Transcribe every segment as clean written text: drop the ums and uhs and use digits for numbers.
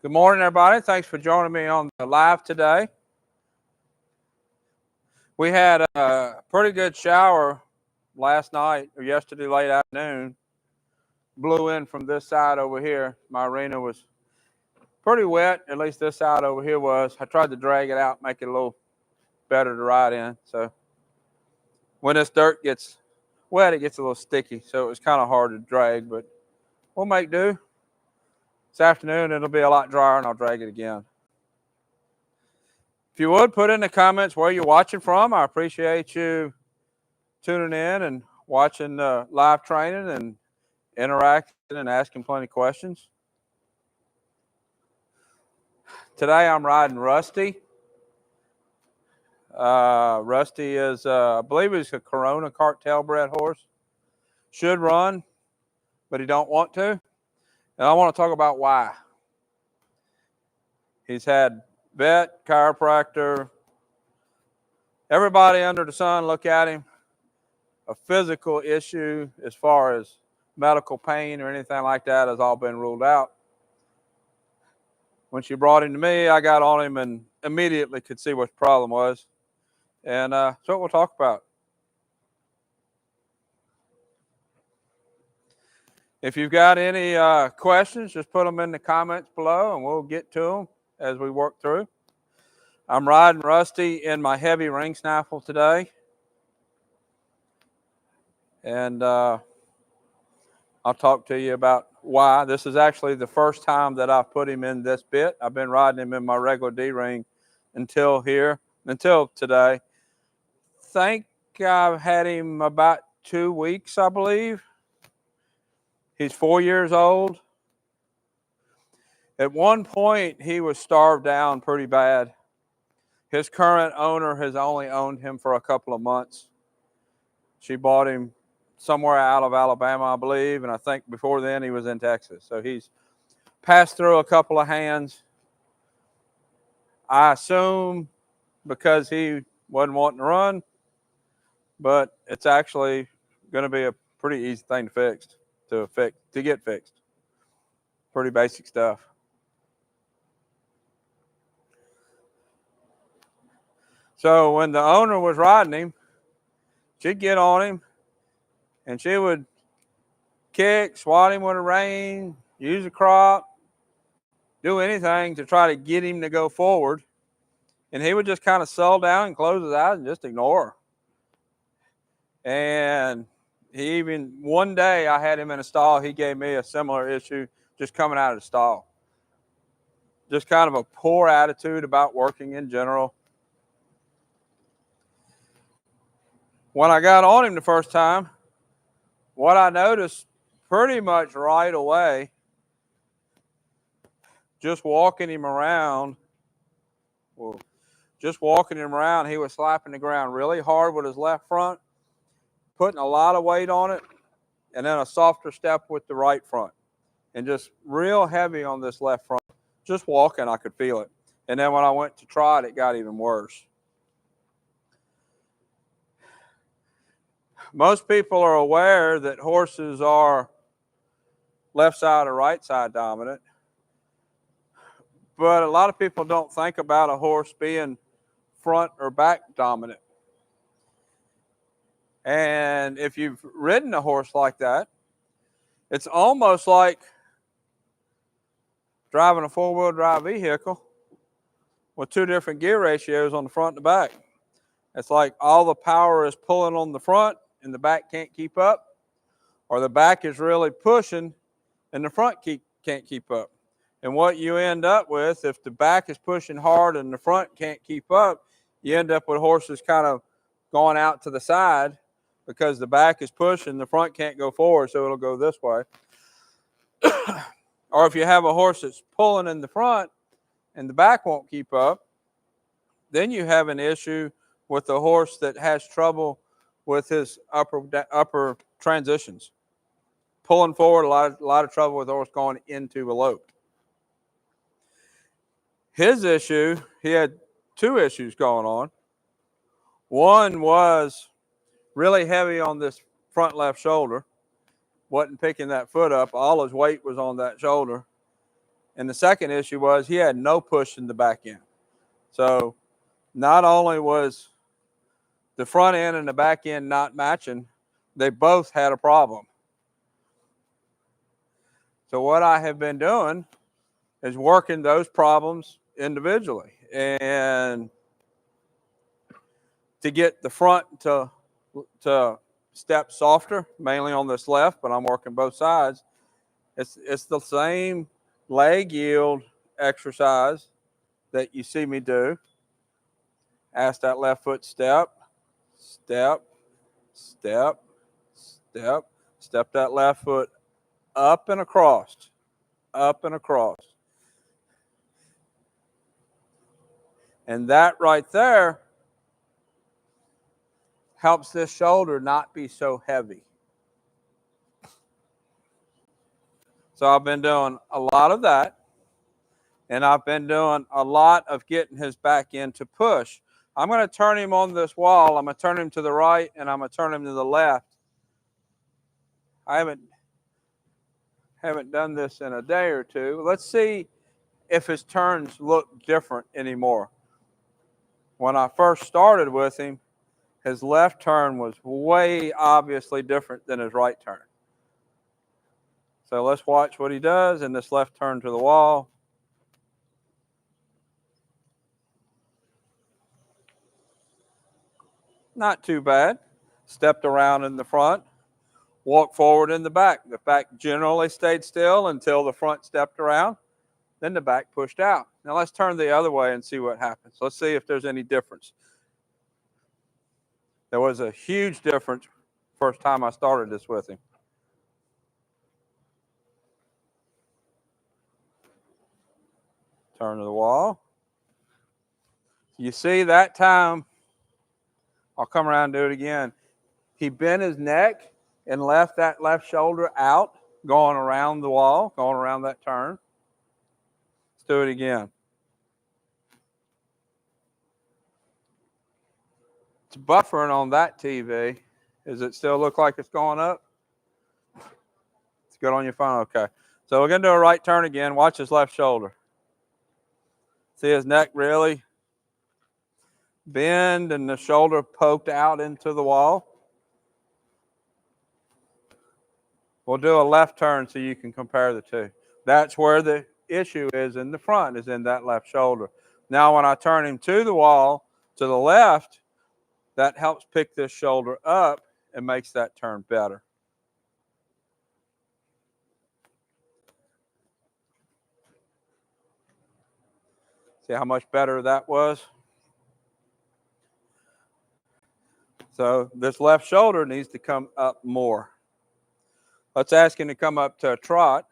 Good morning, everybody. Thanks for joining me on the live today. We had a pretty good shower last night or yesterday late afternoon. Blew in from this side over here. My arena was pretty wet, at least this side over here was. I tried to drag it out, make it a little better to ride in. So when this dirt gets wet, it gets a little sticky. So it was kind of hard to drag, but we'll make do. This afternoon, it'll be a lot drier, and I'll drag it again. If you would, put in the comments where you're watching from. I appreciate you tuning in and watching live training and interacting and asking plenty of questions. Today, I'm riding Rusty. Rusty is, I believe he's a Corona cartel bred horse. Should run, but he don't want to. And I want to talk about why. He's had vet, chiropractor, everybody under the sun look at him. A physical issue as far as medical pain or anything like that has all been ruled out. When she brought him to me, I got on him and immediately could see what the problem was. And that's what we'll talk about. If you've got any questions, just put them in the comments below and we'll get to them as we work through. I'm riding Rusty in my heavy ring snaffle today. And I'll talk to you about why. This is actually the first time that I've put him in this bit. I've been riding him in my regular D-ring until today. Think I've had him about 2 weeks, I believe. He's 4 years old. At one point, he was starved down pretty bad. His current owner has only owned him for a couple of months. She bought him somewhere out of Alabama, I believe, and I think before then he was in Texas. So he's passed through a couple of hands. I assume because he wasn't wanting to run, but it's actually going to be a pretty easy thing to get fixed. Pretty basic stuff. So when the owner was riding him, she'd get on him and she would kick, swat him with a rein, use a crop, do anything to try to get him to go forward. And he would just kind of settle down and close his eyes and just ignore her. And one day I had him in a stall, he gave me a similar issue just coming out of the stall. Just kind of a poor attitude about working in general. When I got on him the first time, what I noticed pretty much right away, just walking him around, he was slapping the ground really hard with his left front, putting a lot of weight on it, and then a softer step with the right front. And just real heavy on this left front. Just walking, I could feel it. And then when I went to trot, it got even worse. Most people are aware that horses are left side or right side dominant. But a lot of people don't think about a horse being front or back dominant. And if you've ridden a horse like that, it's almost like driving a four-wheel drive vehicle with two different gear ratios on the front and the back. It's like all the power is pulling on the front and the back can't keep up, or the back is really pushing and the front can't keep up. And what you end up with, if the back is pushing hard and the front can't keep up, you end up with horses kind of going out to the side because the back is pushing, the front can't go forward, so it'll go this way. Or if you have a horse that's pulling in the front and the back won't keep up, then you have an issue with a horse that has trouble with his upper transitions. Pulling forward, a lot of trouble with the horse going into a lope. His issue, he had two issues going on. One was really heavy on this front left shoulder. Wasn't picking that foot up. All his weight was on that shoulder. And the second issue was he had no push in the back end. So not only was the front end and the back end not matching, they both had a problem. So what I have been doing is working those problems individually, and to get the front to step softer, mainly on this left, but I'm working both sides. It's the same leg yield exercise that you see me do. Ask that left foot step, step, step, step. Step that left foot up and across, up and across. And that right there helps this shoulder not be so heavy. So I've been doing a lot of that, and I've been doing a lot of getting his back end to push. I'm going to turn him on this wall. I'm going to turn him to the right, and I'm going to turn him to the left. I haven't done this in a day or two. Let's see if his turns look different anymore. When I first started with him, his left turn was way obviously different than his right turn. So let's watch what he does in this left turn to the wall. Not too bad. Stepped around in the front, walked forward in the back. The back generally stayed still until the front stepped around. Then the back pushed out. Now let's turn the other way and see what happens. Let's see if there's any difference. There was a huge difference first time I started this with him. Turn to the wall. You see that time, I'll come around and do it again. He bent his neck and left that left shoulder out, going around the wall, going around that turn. Let's do it again. It's buffering on that TV. Does it still look like it's going up? It's good on your phone? Okay. So we're going to do a right turn again. Watch his left shoulder. See his neck really bend and the shoulder poked out into the wall? We'll do a left turn so you can compare the two. That's where the issue is in the front, is in that left shoulder. Now when I turn him to the wall, to the left, that helps pick this shoulder up and makes that turn better. See how much better that was? So this left shoulder needs to come up more. Let's ask him to come up to a trot.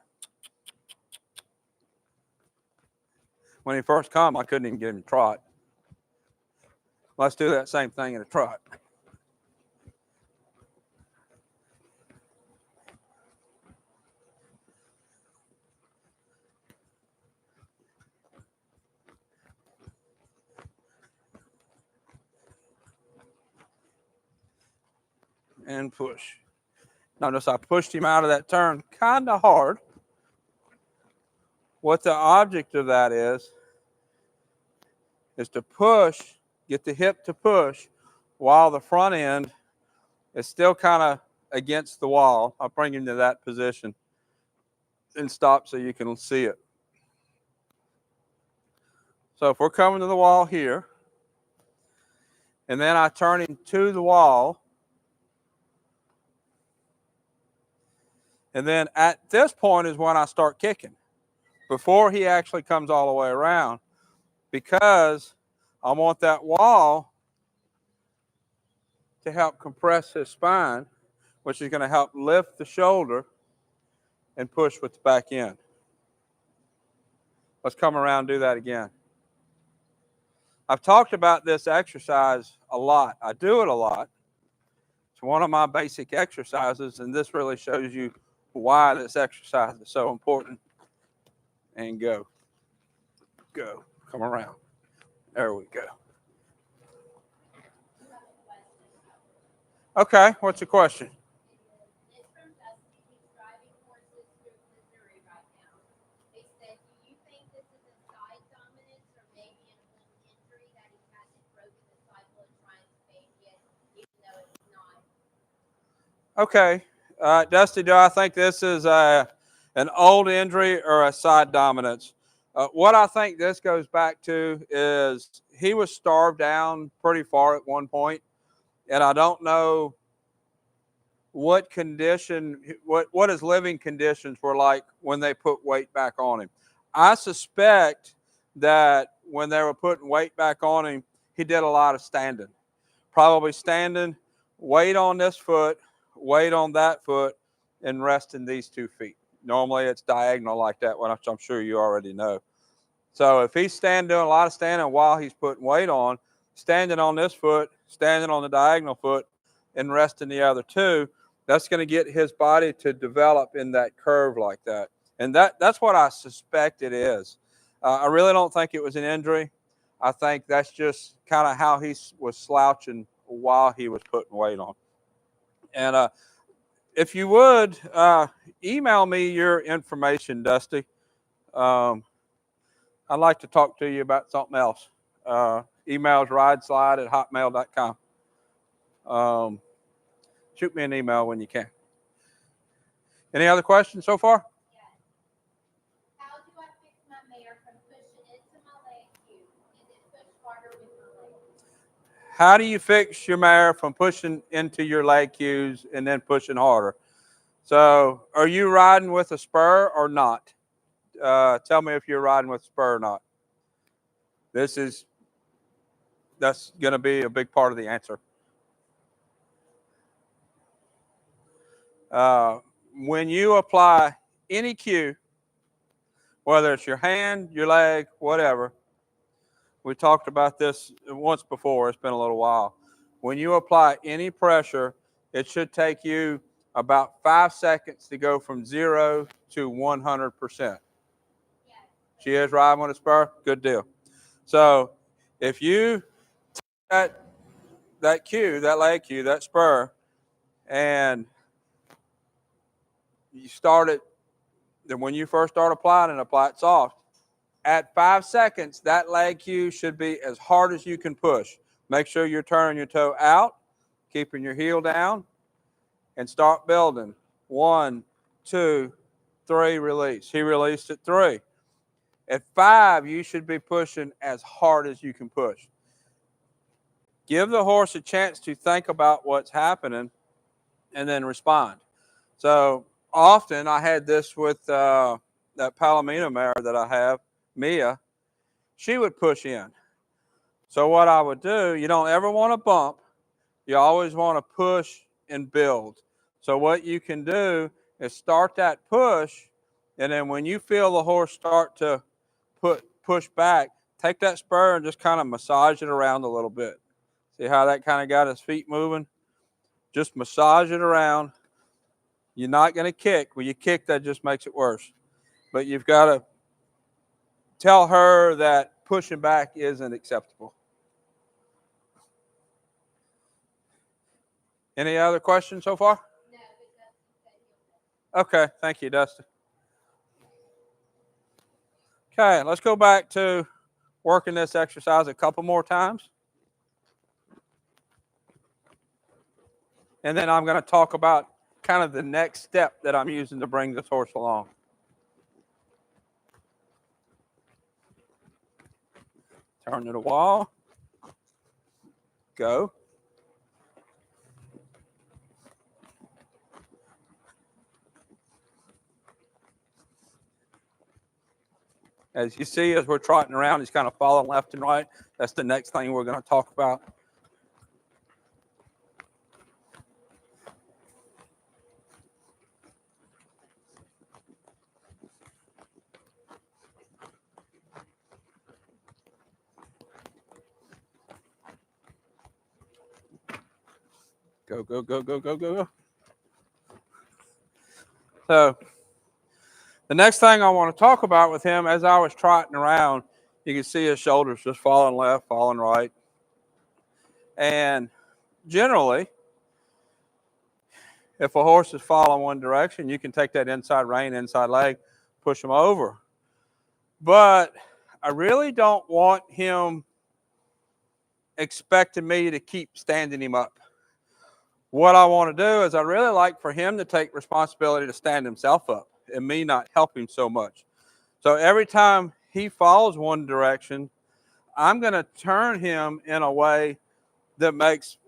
When he first come, I couldn't even get him to trot. Let's do that same thing in a trot. And push. Notice I pushed him out of that turn kind of hard. What the object of that is to push, get the hip to push while the front end is still kind of against the wall. I'll bring him to that position and stop so you can see it. So if we're coming to the wall here, and then I turn him to the wall, and then at this point is when I start kicking, before he actually comes all the way around, because I want that wall to help compress his spine, which is going to help lift the shoulder and push with the back end. Let's come around and do that again. I've talked about this exercise a lot. I do it a lot. It's one of my basic exercises, and this really shows you why this exercise is so important. And go. Go. Come around. There we go. Okay, what's the question? Okay. Dusty, do I think this is an old injury or a side dominance? What I think this goes back to is he was starved down pretty far at one point, and I don't know what condition, what his living conditions were like when they put weight back on him. I suspect that when they were putting weight back on him, he did a lot of standing. Probably standing, weight on this foot, weight on that foot, and resting these 2 feet. Normally it's diagonal like that, which I'm sure you already know. So if he's doing a lot of standing while he's putting weight on, standing on this foot, standing on the diagonal foot, and resting the other 2, that's going to get his body to develop in that curve like that. And that's what I suspect it is. I really don't think it was an injury. I think that's just kind of how he was slouching while he was putting weight on. And if you would, email me your information, Dusty. I'd like to talk to you about something else. Email's rideslide@hotmail.com. Shoot me an email when you can. Any other questions so far? Yes. How do I fix my mare from pushing into my leg cue and then push harder with my leg? How do you fix your mare from pushing into your leg cues and then pushing harder? So, are you riding with a spur or not? Tell me if you're riding with a spur or not. That's going to be a big part of the answer. When you apply any cue, whether it's your hand, your leg, whatever, we talked about this once before, it's been a little while. When you apply any pressure, it should take you about 5 seconds to go from 0 to 100%. Yes. She is riding with a spur? Good deal. So if you take that cue, that leg cue, that spur, and you start it, then when you first start applying it, apply it soft. At 5 seconds, that leg cue should be as hard as you can push. Make sure you're turning your toe out, keeping your heel down, and start building. 1, 2, 3, release. He released at 3. At 5, you should be pushing as hard as you can push. Give the horse a chance to think about what's happening and then respond. So often I had this with that Palomino mare that I have, Mia. She would push in. So what I would do, you don't ever want to bump. You always want to push and build. So what you can do is start that push, and then when you feel the horse start to push back, take that spur and just kind of massage it around a little bit. See how that kind of got his feet moving? Just massage it around. You're not going to kick. When you kick, that just makes it worse. But you've got to tell her that pushing back isn't acceptable. Any other questions so far? No, but Dusty said he'll know. Okay, thank you, Dusty. Okay, let's go back to working this exercise a couple more times. And then I'm going to talk about kind of the next step that I'm using to bring this horse along. Turn to the wall. Go. As you see, as we're trotting around, he's kind of following left and right. That's the next thing we're going to talk about. Go, go, go, go, go, go, go. So the next thing I want to talk about with him, as I was trotting around, you can see his shoulders just falling left, falling right. And generally, if a horse is following one direction, you can take that inside rein, inside leg, push him over. But I really don't want him expecting me to keep standing him up. What I want to do is I really like for him to take responsibility to stand himself up and me not help him so much. So every time he follows one direction, I'm going to turn him in a way that makes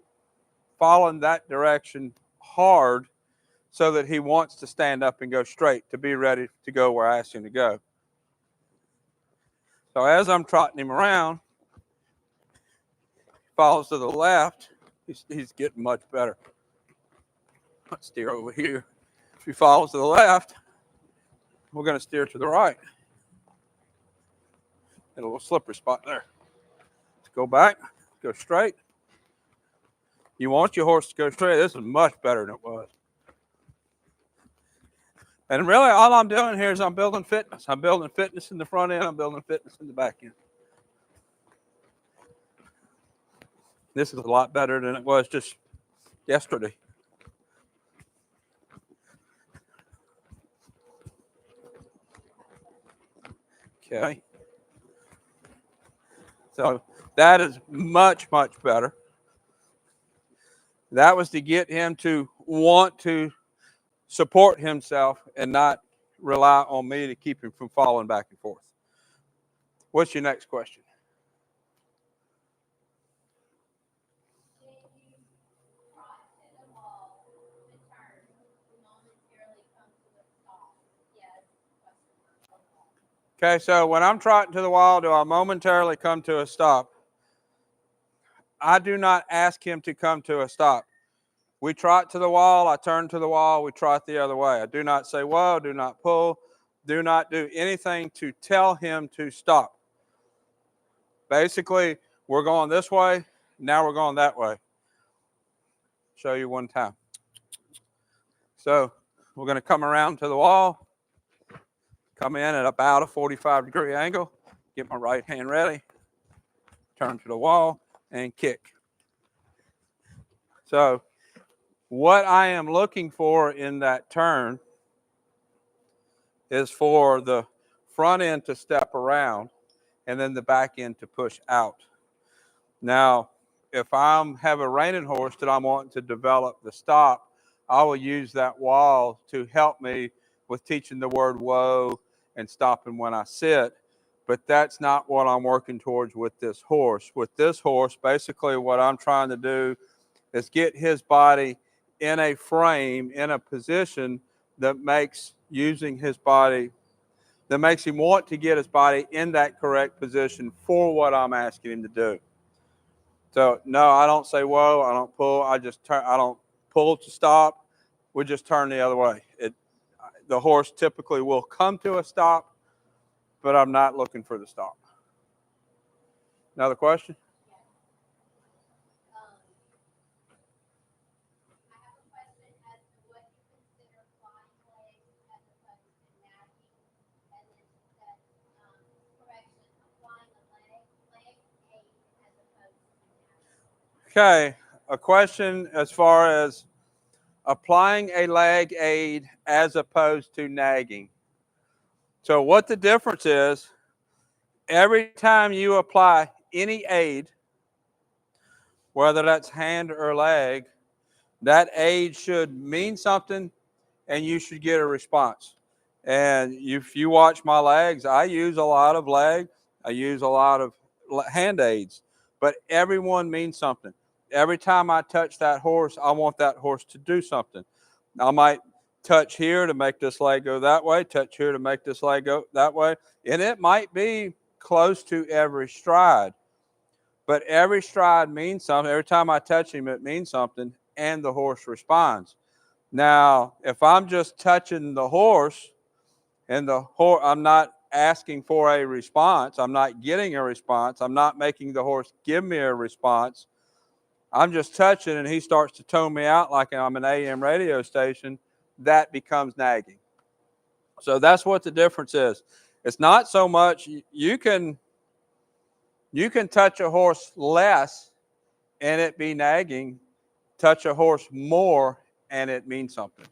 following that direction hard so that he wants to stand up and go straight to be ready to go where I ask him to go. So as I'm trotting him around, he follows to the left. He's getting much better. Let's steer over here. If he follows to the left, we're going to steer to the right. A little slippery spot there. Let's go back, go straight. You want your horse to go straight. This is much better than it was. And really, all I'm doing here is I'm building fitness. I'm building fitness in the front end. I'm building fitness in the back end. This is a lot better than it was just yesterday. Okay. So that is much, much better. That was to get him to want to support himself and not rely on me to keep him from falling back and forth. What's your next question? Okay, so when I'm trotting to the wall, do I momentarily come to a stop? I do not ask him to come to a stop. We trot to the wall, I turn to the wall, we trot the other way. I do not say whoa, do not pull, do not do anything to tell him to stop. Basically, we're going this way, now we're going that way. Show you one time. So we're going to come around to the wall, come in at about a 45-degree angle, get my right hand ready, turn to the wall, and kick. So what I am looking for in that turn is for the front end to step around and then the back end to push out. Now, if I have a reining horse that I'm wanting to develop the stop, I will use that wall to help me with teaching the word whoa and stopping when I sit. But that's not what I'm working towards with this horse. With this horse, basically what I'm trying to do is get his body in a frame, in a position that makes using his body, that makes him want to get his body in that correct position for what I'm asking him to do. So no, I don't say whoa, I don't pull, I just turn, I don't pull to stop, we just turn the other way. The horse typically will come to a stop, but I'm not looking for the stop. Another question? Okay, a question as far as applying a leg aid as opposed to nagging. So what the difference is, every time you apply any aid, whether that's hand or leg, that aid should mean something and you should get a response. And if you watch my legs, I use a lot of leg, I use a lot of hand aids, but everyone means something. Every time I touch that horse, I want that horse to do something. I might touch here to make this leg go that way, touch here to make this leg go that way, and it might be close to every stride. But every stride means something. Every time I touch him, it means something, and the horse responds. Now, if I'm just touching the horse and I'm not asking for a response, I'm not getting a response, I'm not making the horse give me a response, I'm just touching and he starts to tone me out like I'm an AM radio station, that becomes nagging. So that's what the difference is. It's not so much, you can touch a horse less and it be nagging, touch a horse more and it means something.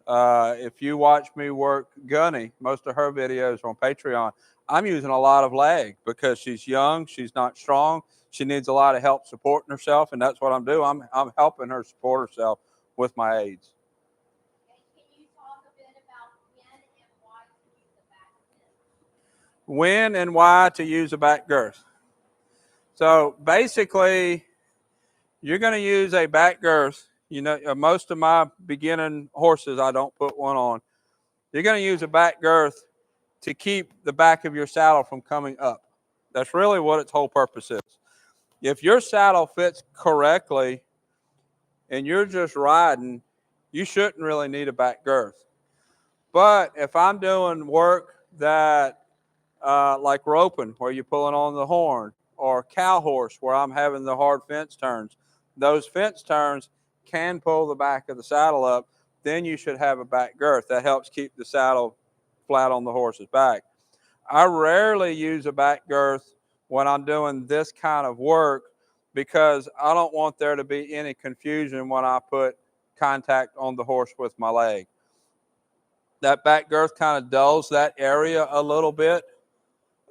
If you watch me work Gunny, most of her videos on Patreon, I'm using a lot of leg because she's young, she's not strong, she needs a lot of help supporting herself, and that's what I'm doing. I'm helping her support herself with my aids. Okay, can you talk a bit about When and why to use a back girth? So basically, you're going to use a back girth. You know, most of my beginning horses, I don't put one on. You're going to use a back girth to keep the back of your saddle from coming up. That's really what its whole purpose is. If your saddle fits correctly and you're just riding, you shouldn't really need a back girth. But if I'm doing work that, like roping, where you're pulling on the horn, or cow horse, where I'm having the hard fence turns, those fence turns can pull the back of the saddle up, then you should have a back girth. That helps keep the saddle flat on the horse's back. I rarely use a back girth when I'm doing this kind of work because I don't want there to be any confusion when I put contact on the horse with my leg. That back girth kind of dulls that area a little bit.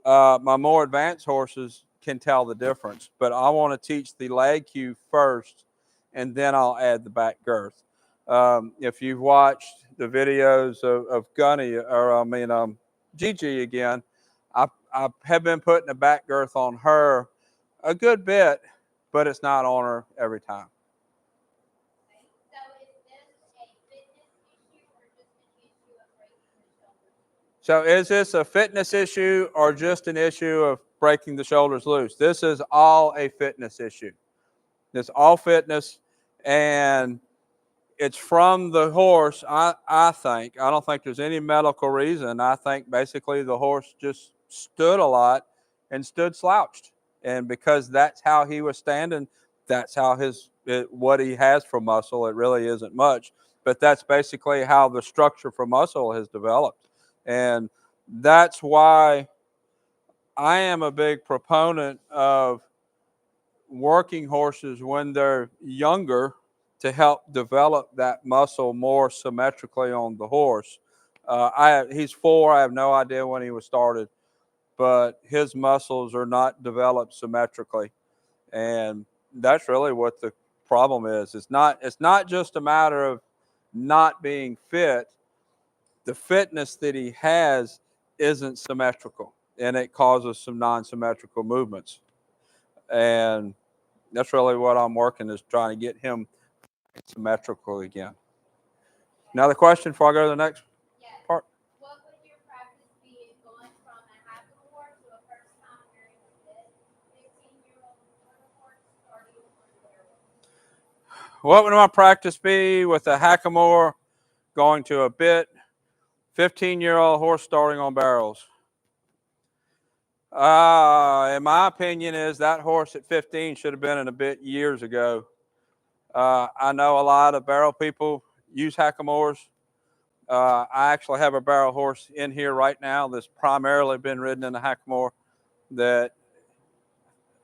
My more advanced horses can tell the difference, but I want to teach the leg cue first, and then I'll add the back girth. If you've watched the videos of Gunny, or Gigi again, I have been putting a back girth on her a good bit, but it's not on her every time. So is this a fitness issue or just an issue of breaking the shoulders loose? This is all a fitness issue. It's all fitness, and it's from the horse, I think. I don't think there's any medical reason. I think basically the horse just stood a lot and stood slouched. And because that's how he was standing, that's how what he has for muscle. It really isn't much, but that's basically how the structure for muscle has developed. And that's why I am a big proponent of working horses when they're younger to help develop that muscle more symmetrically on the horse. He's 4. I have no idea when he was started, but his muscles are not developed symmetrically, and that's really what the problem is. It's not just a matter of not being fit. The fitness that he has isn't symmetrical, and it causes some non-symmetrical movements. And that's really what I'm working, is trying to get him symmetrical again. Another question before I go to the next part? What would your practice be going from a hackamore to a first time hearing a bit 15-year-old horse starting on barrel? What would my practice be with a hackamore going to a bit 15-year-old horse starting on barrels? In my opinion, is that horse at 15 should have been in a bit years ago. I know a lot of barrel people use hackamores. I actually have a barrel horse in here right now that's primarily been ridden in a hackamore. That,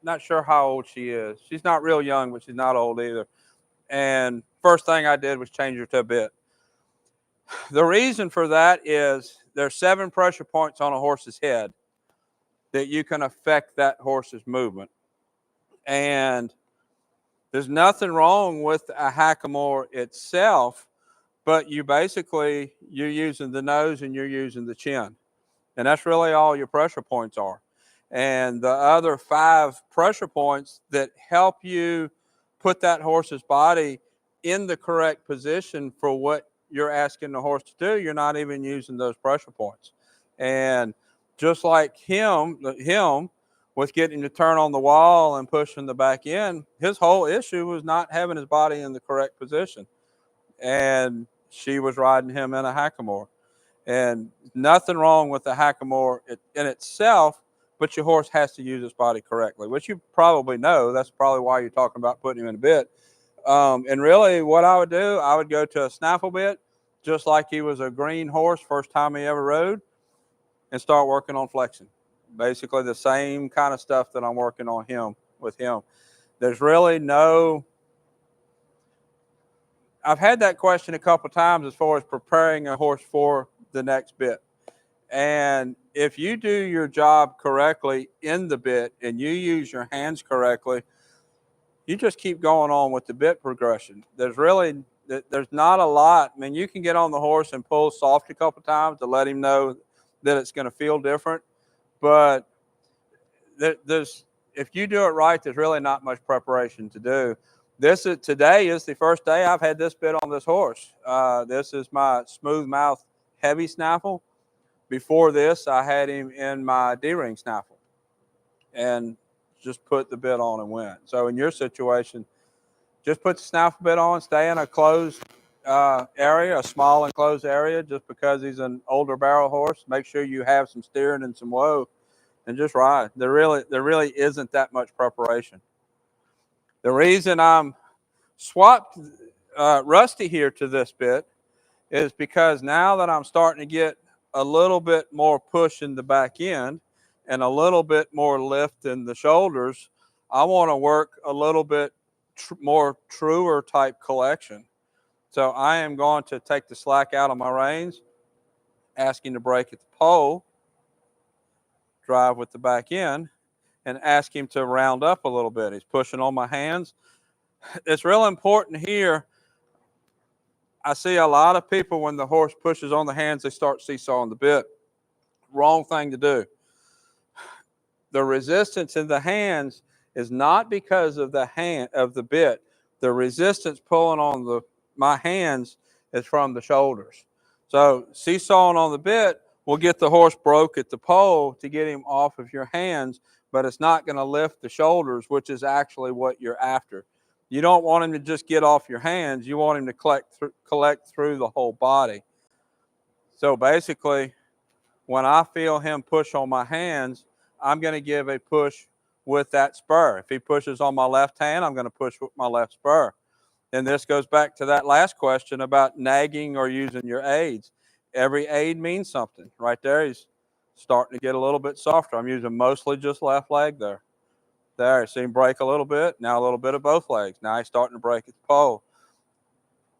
not sure how old she is. She's not real young, but she's not old either. And first thing I did was change her to a bit. The reason for that is there's 7 pressure points on a horse's head that you can affect that horse's movement. And there's nothing wrong with a hackamore itself, but you're using the nose and you're using the chin. And that's really all your pressure points are. And the other 5 pressure points that help you put that horse's body in the correct position for what you're asking the horse to do, you're not even using those pressure points. And just like him with getting to turn on the wall and pushing the back end, his whole issue was not having his body in the correct position. And she was riding him in a hackamore. And nothing wrong with the hackamore in itself, but your horse has to use its body correctly, which you probably know. That's probably why you're talking about putting him in a bit. And really what I would do, I would go to a snaffle bit, just like he was a green horse first time he ever rode, and start working on flexion. Basically the same kind of stuff that I'm working on with him. There's really no, I've had that question a couple times as far as preparing a horse for the next bit. And if you do your job correctly in the bit and you use your hands correctly, you just keep going on with the bit progression. There's not a lot. I mean, you can get on the horse and pull soft a couple times to let him know that it's going to feel different. But there's if you do it right, there's really not much preparation to do. Today is the first day I've had this bit on this horse. This is my smooth mouth heavy snaffle. Before this, I had him in my D-ring snaffle and just put the bit on and went. So in your situation, just put the snaffle bit on, stay in a closed area, a small enclosed area, just because he's an older barrel horse. Make sure you have some steering and some woe and just ride. There really isn't that much preparation. The reason I'm swapped Rusty here to this bit is because now that I'm starting to get a little bit more push in the back end and a little bit more lift in the shoulders, I want to work a little bit more truer type collection. So I am going to take the slack out of my reins, asking to break at the pole, drive with the back end, and ask him to round up a little bit. He's pushing on my hands. It's real important here. I see a lot of people when the horse pushes on the hands, they start seesawing the bit. Wrong thing to do. The resistance in the hands is not because of the bit. The resistance pulling on my hands is from the shoulders. So seesawing on the bit will get the horse broke at the pole to get him off of your hands, but it's not going to lift the shoulders, which is actually what you're after. You don't want him to just get off your hands. You want him to collect through the whole body. So basically, when I feel him push on my hands, I'm going to give a push with that spur. If he pushes on my left hand, I'm going to push with my left spur. And this goes back to that last question about nagging or using your aids. Every aid means something. Right there, he's starting to get a little bit softer. I'm using mostly just left leg there. There, see him break a little bit. Now a little bit of both legs. Now he's starting to break at the pole.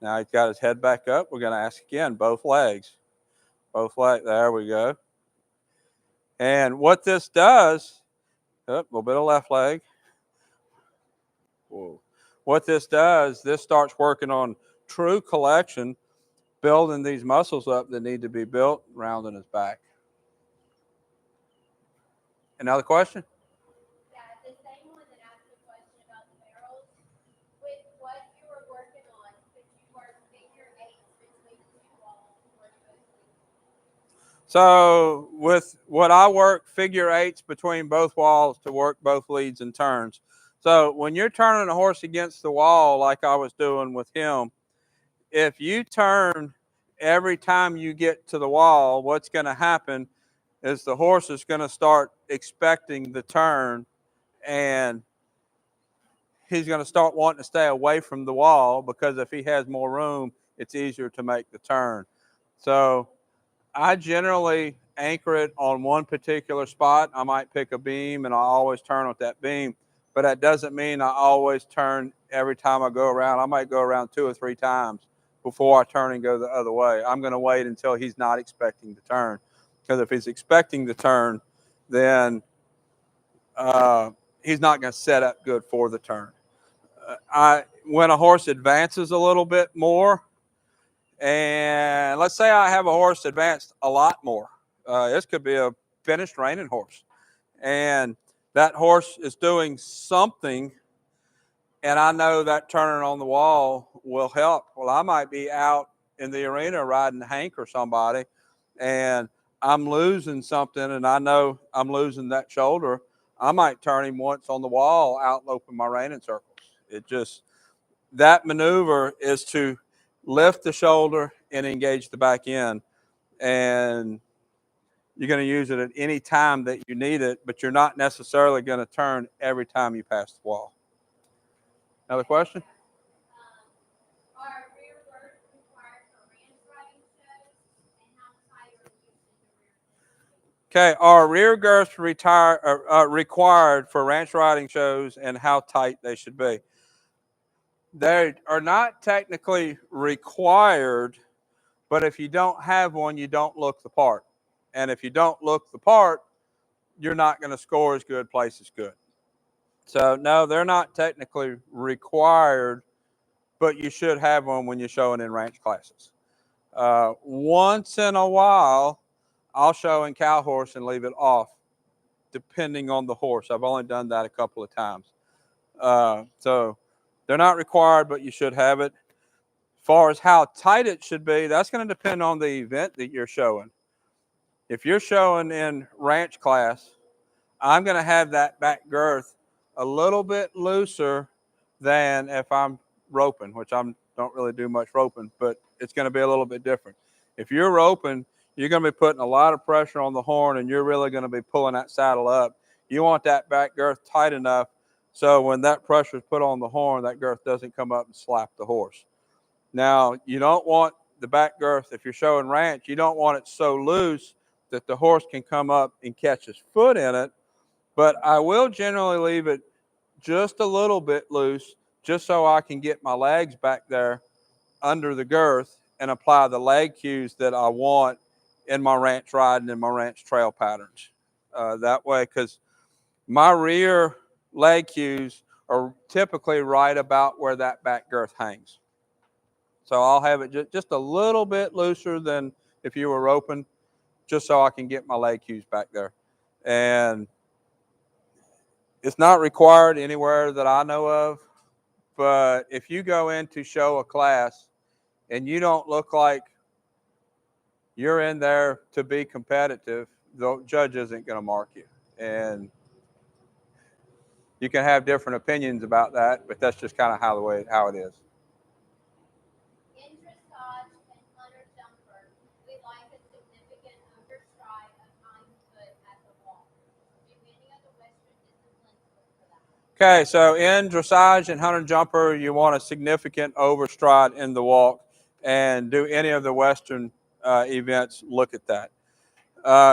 Now he's got his head back up. We're going to ask again, both legs. Both legs. There we go. And what this does, a little bit of left leg. Whoa. What this does, this starts working on true collection, building these muscles up that need to be built, rounding his back. Another question? Yeah, the same one that asked the question about the barrels. With what you were working on, could you work figure eights between the two walls or both? So with what I work, figure eights between both walls to work both leads and turns. So when you're turning a horse against the wall, like I was doing with him, if you turn every time you get to the wall, what's going to happen is the horse is going to start expecting the turn, and he's going to start wanting to stay away from the wall, because if he has more room, it's easier to make the turn. So I generally anchor it on one particular spot. I might pick a beam and I always turn with that beam, but that doesn't mean I always turn every time I go around. I might go around 2 or 3 times before I turn and go the other way. I'm going to wait until he's not expecting the turn, because if he's expecting the turn, then he's not going to set up good for the turn. When a horse advances a little bit more, and let's say I have a horse advanced a lot more. This could be a finished reining horse, and that horse is doing something, and I know that turning on the wall will help. Well, I might be out in the arena riding Hank or somebody, and I'm losing something, and I know I'm losing that shoulder. I might turn him once on the wall, out and open my reining circles. That maneuver is to lift the shoulder and engage the back end. And you're going to use it at any time that you need it, but you're not necessarily going to turn every time you pass the wall. Another question? Are rear girths required for ranch riding shows, and how tight are you in the rear? Okay, are rear girths required for ranch riding shows, and how tight they should be? They are not technically required, but if you don't have one, you don't look the part. And if you don't look the part, you're not going to score as good, place as good. So no, they're not technically required, but you should have one when you're showing in ranch classes. Once in a while, I'll show in cow horse and leave it off, depending on the horse. I've only done that a couple of times. So they're not required, but you should have it. As far as how tight it should be, that's going to depend on the event that you're showing. If you're showing in ranch class, I'm going to have that back girth a little bit looser than if I'm roping, which I don't really do much roping, but it's going to be a little bit different. If you're roping, you're going to be putting a lot of pressure on the horn, and you're really going to be pulling that saddle up. You want that back girth tight enough so when that pressure is put on the horn, that girth doesn't come up and slap the horse. Now, you don't want the back girth, if you're showing ranch, you don't want it so loose that the horse can come up and catch his foot in it. But I will generally leave it just a little bit loose, just so I can get my legs back there under the girth and apply the leg cues that I want in my ranch riding and my ranch trail patterns. That way, because my rear leg cues are typically right about where that back girth hangs. So I'll have it just a little bit looser than if you were roping, just so I can get my leg cues back there. And it's not required anywhere that I know of, but if you go in to show a class and you don't look like you're in there to be competitive, the judge isn't going to mark you. And you can have different opinions about that, but that's just kind of how it is. In dressage and hunter jumper, we like a significant overstride of hindfoot at the walk. Do any of the Western disciplines look for that? Okay, so in dressage and hunter jumper, you want a significant overstride in the walk, and do any of the Western events look at that?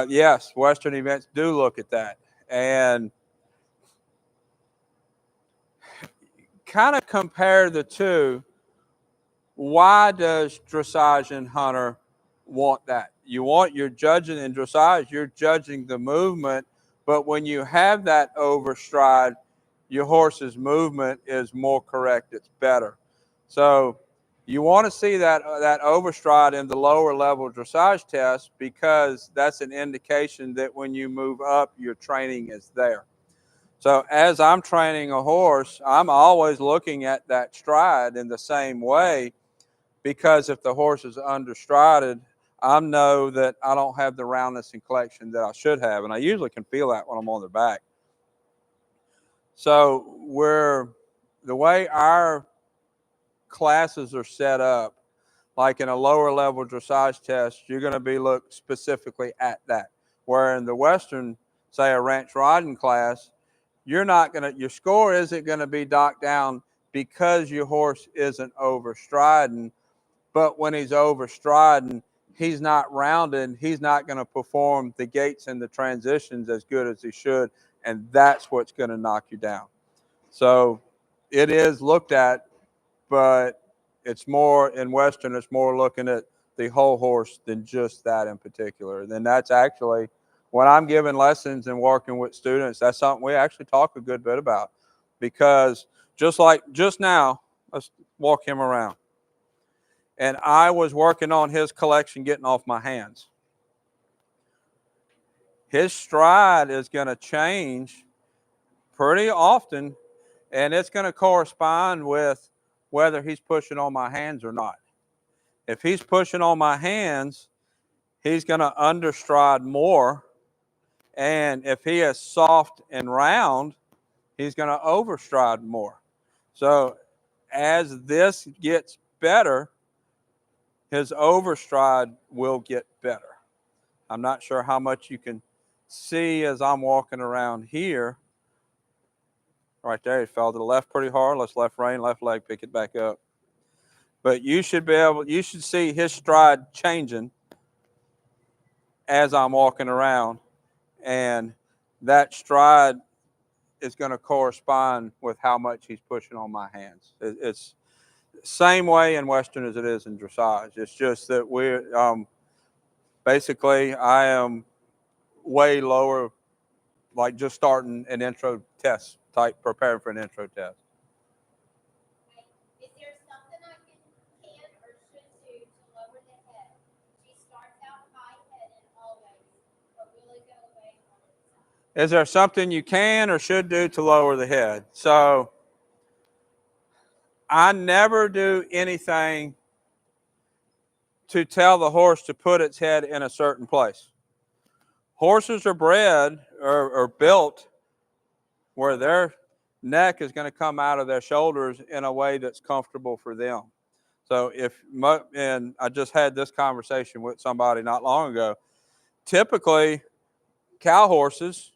Yes, Western events do look at that, and kind of compare the two. Why does dressage and hunter want that? You're judging in dressage, you're judging the movement, but when you have that overstride, your horse's movement is more correct. It's better. So you want to see that overstride in the lower level dressage test, because that's an indication that when you move up, your training is there. So as I'm training a horse, I'm always looking at that stride in the same way, because if the horse is understrided, I know that I don't have the roundness and collection that I should have. And I usually can feel that when I'm on their back. So the way our classes are set up, like in a lower level dressage test, you're going to be looked specifically at that. Where in the Western, say a ranch riding class, your score isn't going to be docked down because your horse isn't overstriding. But when he's overstriding, he's not rounded. He's not going to perform the gaits and the transitions as good as he should. And that's what's going to knock you down. So it is looked at, but it's more in Western, it's more looking at the whole horse than just that in particular. Then that's actually, when I'm giving lessons and working with students, that's something we actually talk a good bit about. Because just like just now, let's walk him around. And I was working on his collection, getting off my hands. His stride is going to change pretty often, and it's going to correspond with whether he's pushing on my hands or not. If he's pushing on my hands, he's going to understride more. And if he is soft and round, he's going to overstride more. So as this gets better, his overstride will get better. I'm not sure how much you can see as I'm walking around here. Right there, he fell to the left pretty hard. Let's left rein, left leg, pick it back up. But you should see his stride changing as I'm walking around. And that stride is going to correspond with how much he's pushing on my hands. Same way in Western as it is in dressage. It's just that basically I am way lower, like just starting an intro test type, preparing for an intro test. Okay. Is there something I can or should do to lower the head? She starts out high-headed always, but will it go away on its side? Is there something you can or should do to lower the head? So I never do anything to tell the horse to put its head in a certain place. Horses are bred or built where their neck is going to come out of their shoulders in a way that's comfortable for them. So and I just had this conversation with somebody not long ago. Typically, cow horses,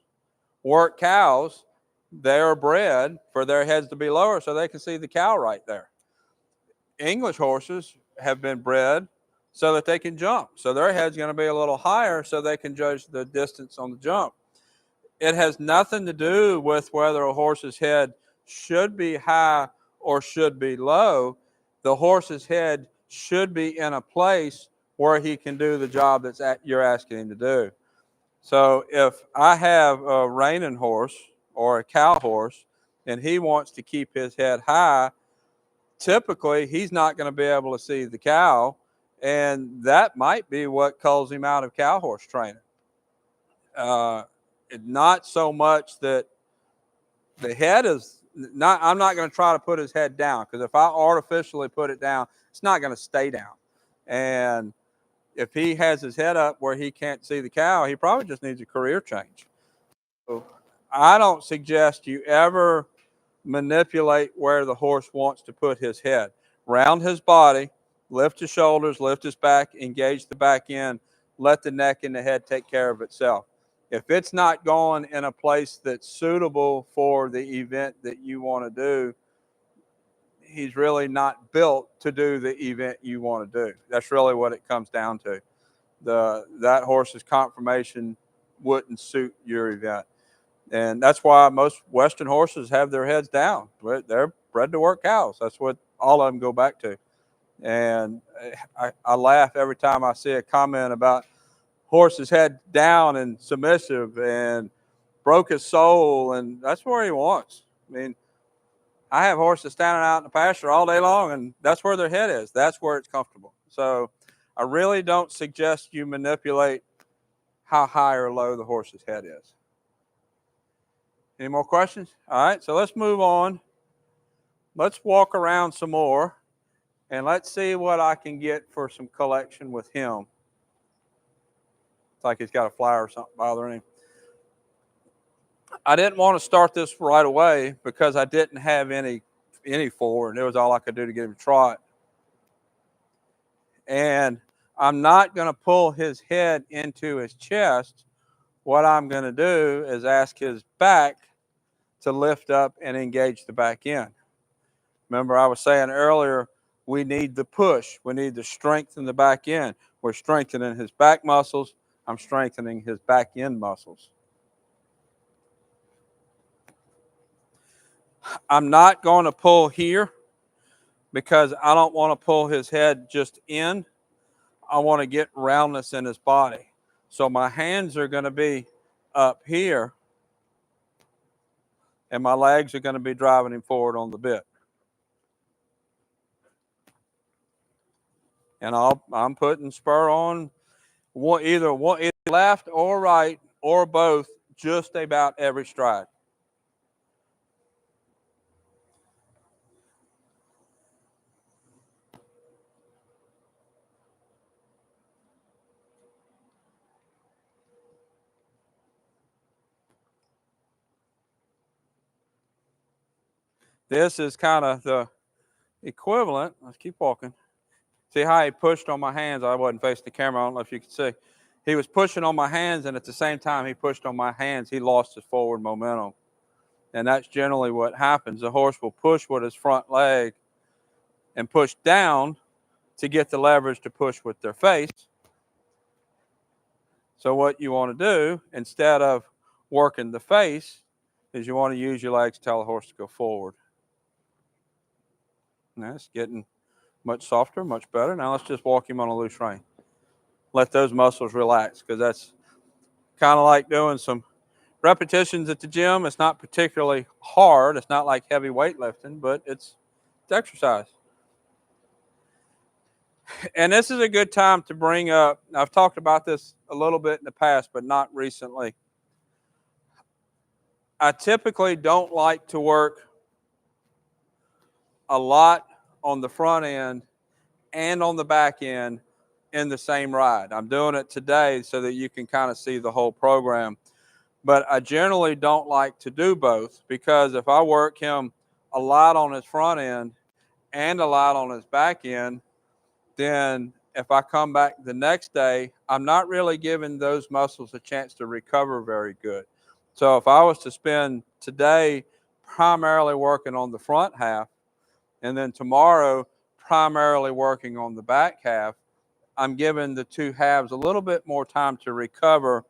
work cows, they are bred for their heads to be lower so they can see the cow right there. English horses have been bred so that they can jump. So their head's going to be a little higher so they can judge the distance on the jump. It has nothing to do with whether a horse's head should be high or should be low. The horse's head should be in a place where he can do the job you're asking him to do. So if I have a reining horse or a cow horse and he wants to keep his head high, typically he's not going to be able to see the cow, and that might be what calls him out of cow horse training. Not so much that the head is not, I'm not going to try to put his head down, because if I artificially put it down, it's not going to stay down. And if he has his head up where he can't see the cow, he probably just needs a career change. So I don't suggest you ever manipulate where the horse wants to put his head. Round his body, lift his shoulders, lift his back, engage the back end, let the neck and the head take care of itself. If it's not going in a place that's suitable for the event that you want to do, he's really not built to do the event you want to do. That's really what it comes down to. That horse's conformation wouldn't suit your event. And that's why most Western horses have their heads down. They're bred to work cows. That's what all of them go back to. And I laugh every time I see a comment about horse's head down and submissive and broke his soul, and that's where he wants. I mean, I have horses standing out in the pasture all day long, and that's where their head is. That's where it's comfortable. So I really don't suggest you manipulate how high or low the horse's head is. Any more questions? All right, so let's move on. Let's walk around some more, and let's see what I can get for some collection with him. It's like he's got a fly or something bothering him. I didn't want to start this right away because I didn't have any for, and it was all I could do to get him to trot. And I'm not going to pull his head into his chest. What I'm going to do is ask his back to lift up and engage the back end. Remember, I was saying earlier, we need the push. We need the strength in the back end. We're strengthening his back muscles. I'm strengthening his back end muscles. I'm not going to pull here because I don't want to pull his head just in. I want to get roundness in his body. So my hands are going to be up here, and my legs are going to be driving him forward on the bit. And I'm putting spur on either left or right or both, just about every stride. This is kind of the equivalent. Let's keep walking. See how he pushed on my hands? I wasn't facing the camera. I don't know if you can see. He was pushing on my hands, and at the same time he pushed on my hands, he lost his forward momentum. And that's generally what happens. The horse will push with his front leg and push down to get the leverage to push with their face. So what you want to do, instead of working the face, is you want to use your legs to tell the horse to go forward. And that's getting Much softer, much better. Now let's just walk him on a loose rein. Let those muscles relax, because that's kind of like doing some repetitions at the gym. It's not particularly hard. It's not like heavy weightlifting, but it's exercise. And this is a good time to bring up, I've talked about this a little bit in the past, but not recently. I typically don't like to work a lot on the front end and on the back end in the same ride. I'm doing it today so that you can kind of see the whole program. But I generally don't like to do both, because if I work him a lot on his front end and a lot on his back end, then if I come back the next day, I'm not really giving those muscles a chance to recover very good. So if I was to spend today primarily working on the front half, and then tomorrow primarily working on the back half, I'm giving the two halves a little bit more time to recover,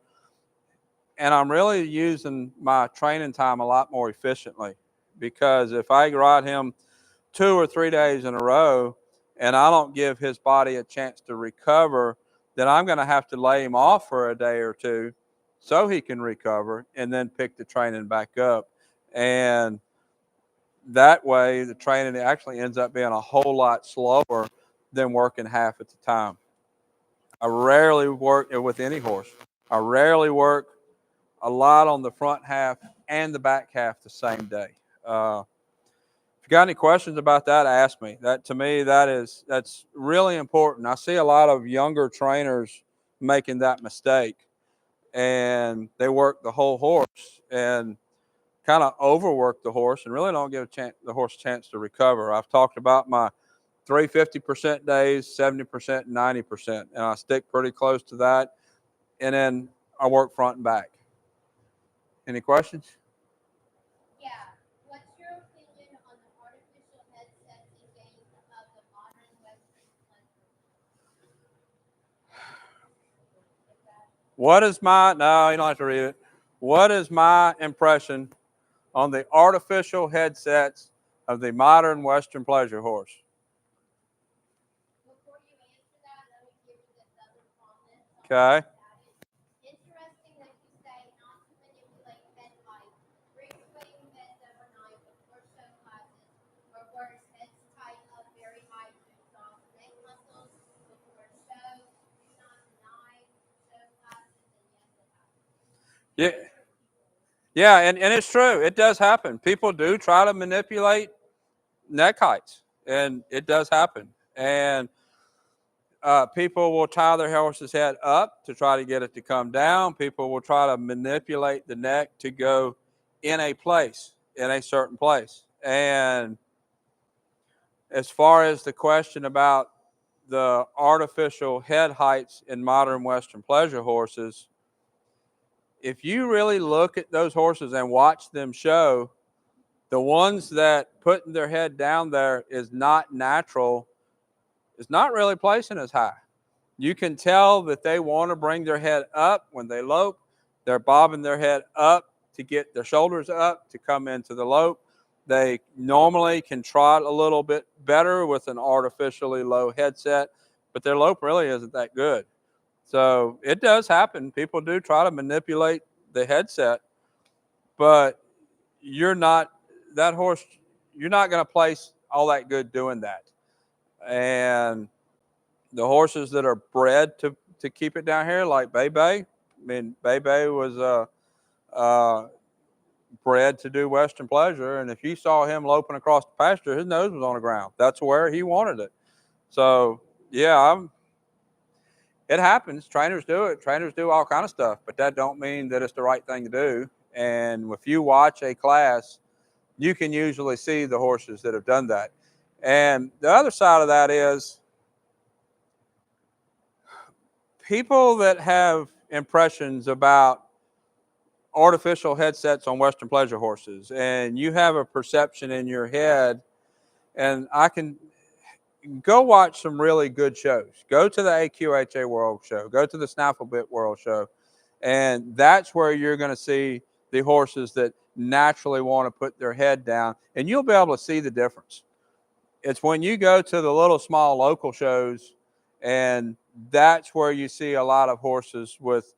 and I'm really using my training time a lot more efficiently. Because if I ride him 2 or 3 days in a row and I don't give his body a chance to recover, then I'm going to have to lay him off for a day or two so he can recover, and then pick the training back up. And that way the training actually ends up being a whole lot slower than working half at the time. I rarely work with any horse. I rarely work a lot on the front half and the back half the same day. If you got any questions about that, ask me. That, to me, that's really important. I see a lot of younger trainers making that mistake, and they work the whole horse and kind of overwork the horse and really don't give the horse a chance to recover. I've talked about my 350% days, 70%, 90%, and I stick pretty close to that. And then I work front and back. Any questions? Yeah. What's your opinion on the artificial headsets and games of the modern Western pleasure? What is my, no, you don't have to read it. What is my impression on the artificial headsets of the modern Western pleasure horse? Before you answer that, let me give you this other comment. Okay. Interesting that you say not to manipulate head height. Free swing heads overnight before show classes, or worse, heads tight up very high to exhaust neck muscles before show. Do not deny show classes, and yes, it happens. Yeah. Yeah, and it's true. It does happen. People do try to manipulate neck heights, and it does happen. And people will tie their horse's head up to try to get it to come down. People will try to manipulate the neck to go in a place, in a certain place. And as far as the question about the artificial head heights in modern Western pleasure horses, if you really look at those horses and watch them show, the ones that putting their head down there is not natural, is not really placing as high. You can tell that they want to bring their head up when they lope. They're bobbing their head up to get their shoulders up to come into the lope. They normally can trot a little bit better with an artificially low headset, but their lope really isn't that good. So it does happen. People do try to manipulate the headset, but you're not, that horse, you're not going to place all that good doing that. And the horses that are bred to keep it down here, like Bebe, I mean, Bebe was bred to do Western pleasure, and if you saw him loping across the pasture, his nose was on the ground. That's where he wanted it. So yeah, it happens. Trainers do it. Trainers do all kind of stuff, but that don't mean that it's the right thing to do. And if you watch a class, you can usually see the horses that have done that. And the other side of that is people that have impressions about artificial headsets on Western pleasure horses, and you have a perception in your head, and I can go watch some really good shows. Go to the AQHA World Show, go to the Snafflebit World Show, and that's where you're going to see the horses that naturally want to put their head down, and you'll be able to see the difference. It's when you go to the little small local shows, and that's where you see a lot of horses with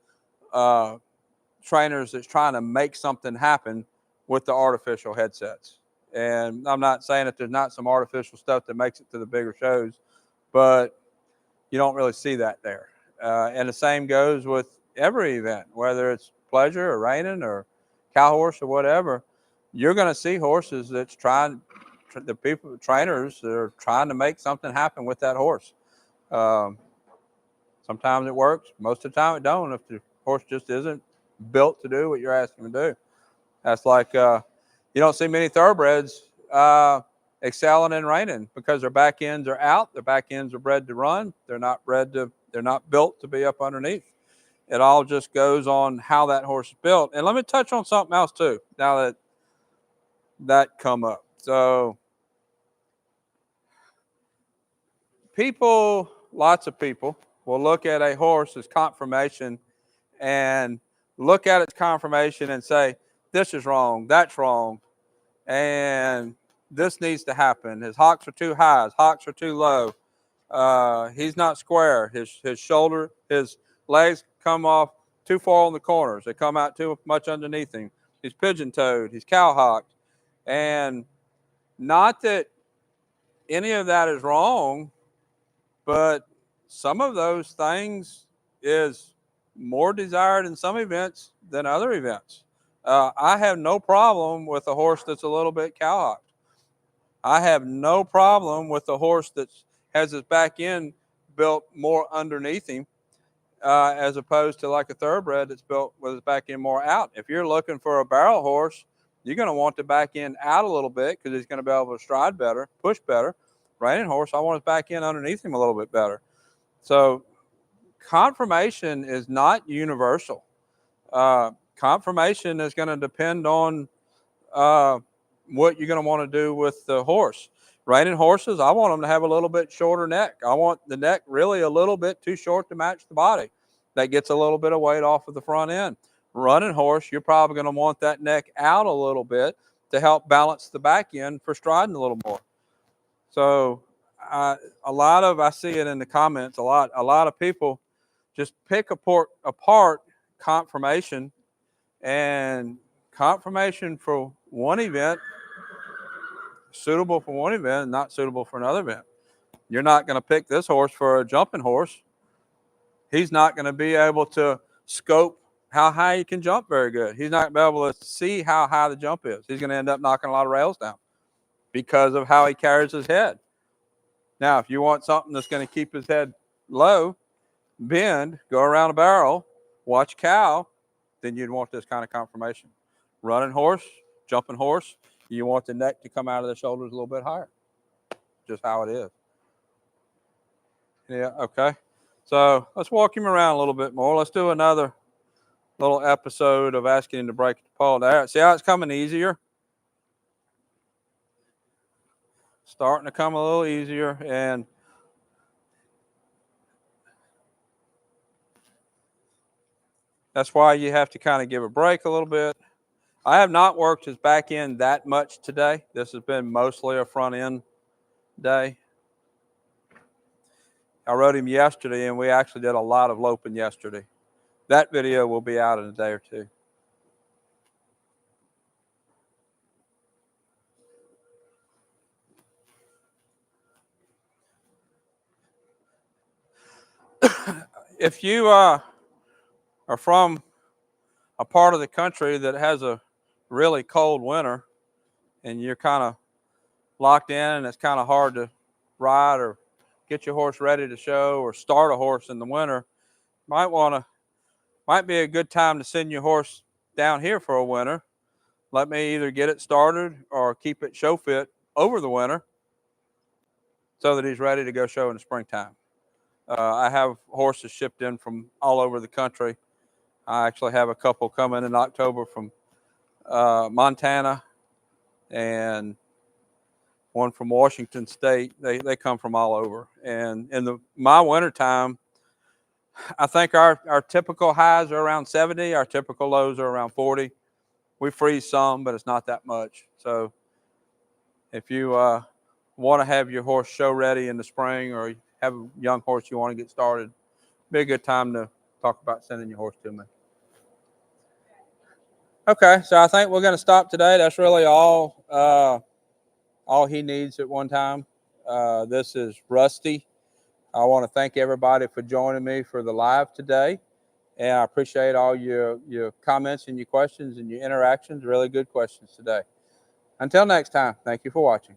trainers that's trying to make something happen with the artificial headsets. And I'm not saying that there's not some artificial stuff that makes it to the bigger shows, but you don't really see that there. And the same goes with every event, whether it's pleasure or reining or cow horse or whatever. You're going to see horses that's trying, the people, trainers that are trying to make something happen with that horse. Um, Sometimes it works. Most of the time it don't if the horse just isn't built to do what you're asking him to do. That's like you don't see many thoroughbreds excelling in reining because their back ends are out. Their back ends are bred to run. They're not built to be up underneath. It all just goes on how that horse is built. And let me touch on something else too, now that come up. So lots of people will look at a horse as conformation and look at its conformation and say, this is wrong, that's wrong, and this needs to happen. His hocks are too high, his hocks are too low. He's not square. His legs come off too far on the corners. They come out too much underneath him. He's pigeon-toed. He's cow-hocked. And not that any of that is wrong, but some of those things is more desired in some events than other events. I have no problem with a horse that's a little bit cow-hocked. I have no problem with a horse that has his back end built more underneath him, as opposed to like a thoroughbred that's built with his back end more out. If you're looking for a barrel horse, you're going to want the back end out a little bit because he's going to be able to stride better, push better. Reining horse, I want his back end underneath him a little bit better. So conformation is not universal. Conformation is going to depend on what you're going to want to do with the horse. Reining horses, I want them to have a little bit shorter neck. I want the neck really a little bit too short to match the body. That gets a little bit of weight off of the front end. Running horse, you're probably going to want that neck out a little bit to help balance the back end for striding a little more. So I see it in the comments a lot of people just pick apart conformation, and conformation for one event, suitable for one event, not suitable for another event. You're not going to pick this horse for a jumping horse. He's not going to be able to scope how high he can jump very good. He's not going to be able to see how high the jump is. He's going to end up knocking a lot of rails down because of how he carries his head. Now, if you want something that's going to keep his head low, bend, go around a barrel, watch cow, then you'd want this kind of conformation. Running horse, jumping horse, you want the neck to come out of the shoulders a little bit higher. Just how it is. Yeah, okay. So let's walk him around a little bit more. Let's do another little episode of asking him to break the paw there. See how it's coming easier? Starting to come a little easier, and that's why you have to kind of give a break a little bit. I have not worked his back end that much today. This has been mostly a front end day. I rode him yesterday, and we actually did a lot of loping yesterday. That video will be out in a day or two. If you are from a part of the country that has a really cold winter and you're kind of locked in and it's kind of hard to ride or get your horse ready to show or start a horse in the winter, might be a good time to send your horse down here for a winter. Let me either get it started or keep it show fit over the winter so that he's ready to go show in the springtime. I have horses shipped in from all over the country. I actually have a couple coming in October from Montana and one from Washington State. They come from all over. And in my wintertime, I think our typical highs are around 70. Our typical lows are around 40. We freeze some, but it's not that much. So if you want to have your horse show ready in the spring, or have a young horse you want to get started, be a good time to talk about sending your horse to me. Okay, so I think we're going to stop today. That's really all he needs at one time. This is Rusty. I want to thank everybody for joining me for the live today. And I appreciate all your comments and your questions and your interactions. Really good questions today. Until next time, thank you for watching.